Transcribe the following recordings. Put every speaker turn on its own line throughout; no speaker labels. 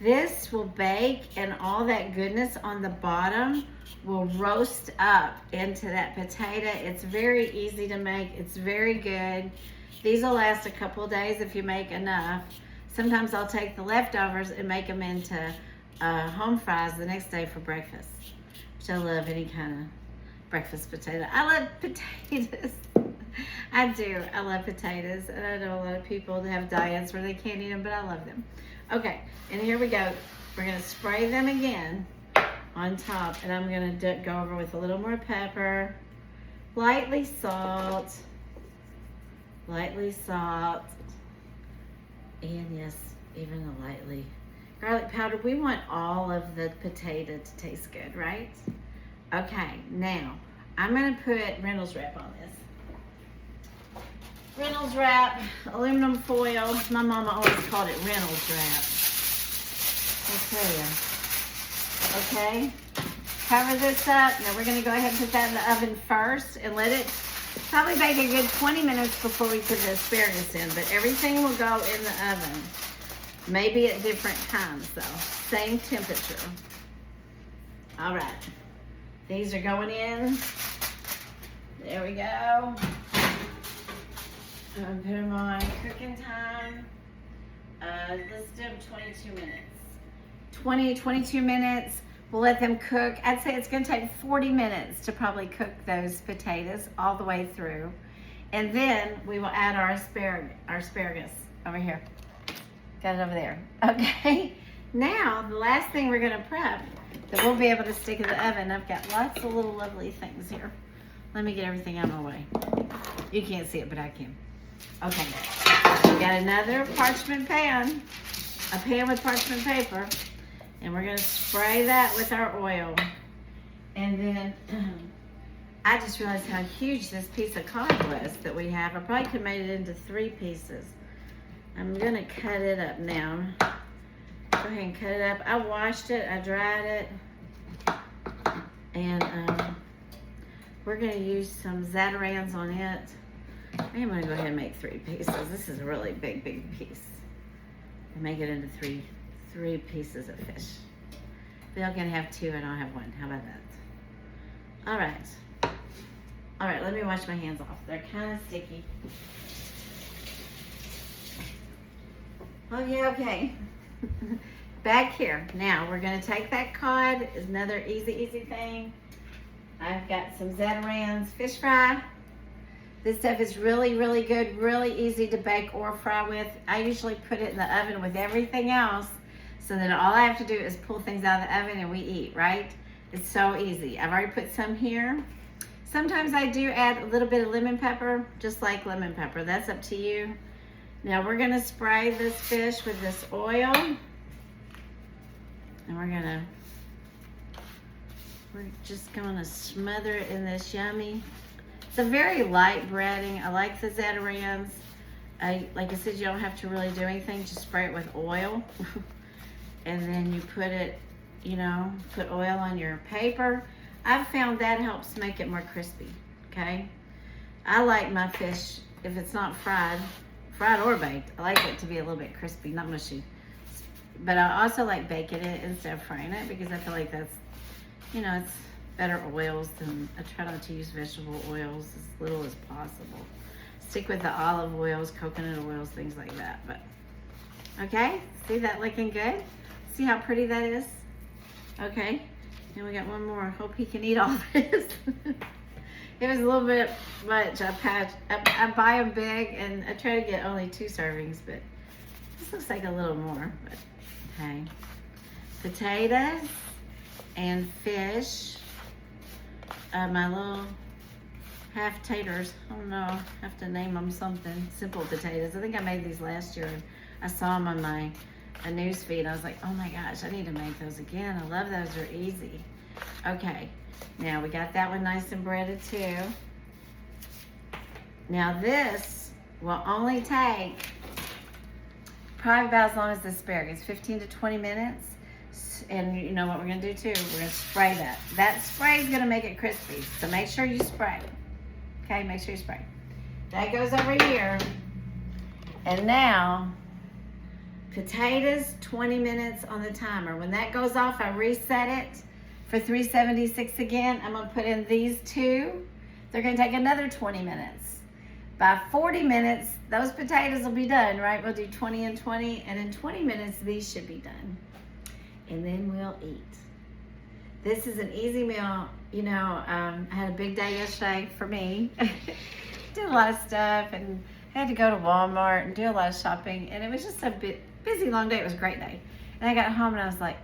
This will bake, and all that goodness on the bottom will roast up into that potato. It's very easy to make. It's very good. These will last a couple of days if you make enough. Sometimes I'll take the leftovers and make them into home fries the next day for breakfast, which I love any kind of breakfast potato. I love potatoes. I do. I love potatoes. And I know a lot of people that have diets where they can't eat them, but I love them. Okay, and here we go. We're going to spray them again on top, and I'm going to go over with a little more pepper, lightly salt, and yes, even a lightly garlic powder. We want all of the potato to taste good, right? Okay, now I'm going to put Reynolds wrap on this. Reynolds wrap, aluminum foil. My mama always called it Reynolds wrap. I'll tell you. Okay, cover this up. Now we're going to go ahead and put that in the oven first and let it probably bake a good 20 minutes before we put the asparagus in. But everything will go in the oven. Maybe at different times though. Same temperature. All right. These are going in. There we go. I'm gonna put them on cooking time. Let's do them 22 minutes. 22 minutes. We'll let them cook. I'd say it's gonna take 40 minutes to probably cook those potatoes all the way through. And then we will add our asparagus over here. Got it over there. Okay. Now, the last thing we're gonna prep that we'll be able to stick in the oven. I've got lots of little lovely things here. Let me get everything out of my way. You can't see it, but I can. Okay, we got another parchment pan, a pan with parchment paper, and we're gonna spray that with our oil. And then, I just realized how huge this piece of cod was that we have. I probably could have made it into 3 pieces. I'm gonna cut it up now. Go ahead and cut it up. I washed it, I dried it, and we're gonna use some Zatarans on it. I'm gonna go ahead and make 3 pieces. This is a really big piece. And make it into three pieces of fish. They're gonna have 2 and I'll have 1. How about that? All right, let me wash my hands off. They're kind of sticky. Okay. Back here. Now we're gonna take that cod. It's another easy thing. I've got some Zatarans fish fry. This stuff is really good, really easy to bake or fry with. I usually put it in the oven with everything else so that all I have to do is pull things out of the oven and we eat, right? It's so easy. I've already put some here. Sometimes I do add a little bit of lemon pepper, just like lemon pepper. That's up to you. Now we're gonna spray this fish with this oil. And we're just gonna smother it in this yummy. It's a very light breading. I like the Zatarans. Like I said, you don't have to really do anything. Just spray it with oil. And then you put it, put oil on your paper. I've found that helps make it more crispy, okay? I like my fish, if it's not fried or baked, I like it to be a little bit crispy, not mushy. But I also like baking it instead of frying it because I feel like that's, it's better oils than, I try not to use vegetable oils as little as possible. Stick with the olive oils, coconut oils, things like that. But okay, see that looking good? See how pretty that is? Okay, and we got one more. Hope he can eat all this. It was a little bit much. I buy them big and I try to get only 2 servings, but this looks like a little more. But okay, potatoes and fish. My little half taters. I don't know. I have to name them something. Simple potatoes. I think I made these last year. I saw them on my news feed. I was like, oh my gosh, I need to make those again. I love those. They're easy. Okay. Now we got that one nice and breaded too. Now this will only take probably about as long as the asparagus, 15 to 20 minutes. And you know what we're gonna do too? We're gonna spray that. That spray is gonna make it crispy. So make sure you spray. Okay, make sure you spray. That goes over here. And now Potatoes, 20 minutes on the timer. When that goes off, I reset it for 376 again. I'm gonna put in these two. They're gonna take another 20 minutes. By 40 minutes, those potatoes will be done, right? We'll do 20 and 20, and in 20 minutes, these should be done. And then we'll eat. This is an easy meal. You know, I had a big day yesterday for me. Did a lot of stuff and had to go to Walmart and do a lot of shopping, and it was just a bit busy, long day. It was a great day. And I got home and I was like,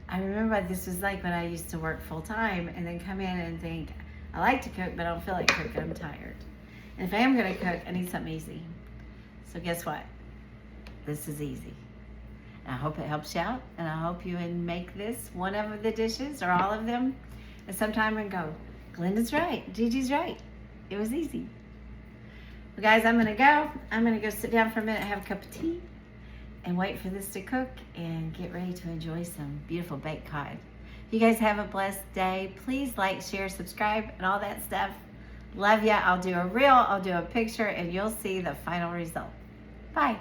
I remember what this was like when I used to work full time and then come in and think, I like to cook, but I don't feel like cooking. I'm tired. And if I am gonna cook, I need something easy. So guess what? This is easy. And I hope it helps you out, and I hope you can make this one of the dishes or all of them at some time and go, Glenda's right, Gigi's right. It was easy. Well, guys, I'm gonna go. I'm gonna go sit down for a minute, have a cup of tea, and wait for this to cook and get ready to enjoy some beautiful baked cod. You guys have a blessed day. Please like, share, subscribe, and all that stuff. Love ya. I'll do a reel, I'll do a picture, and you'll see the final result. Bye.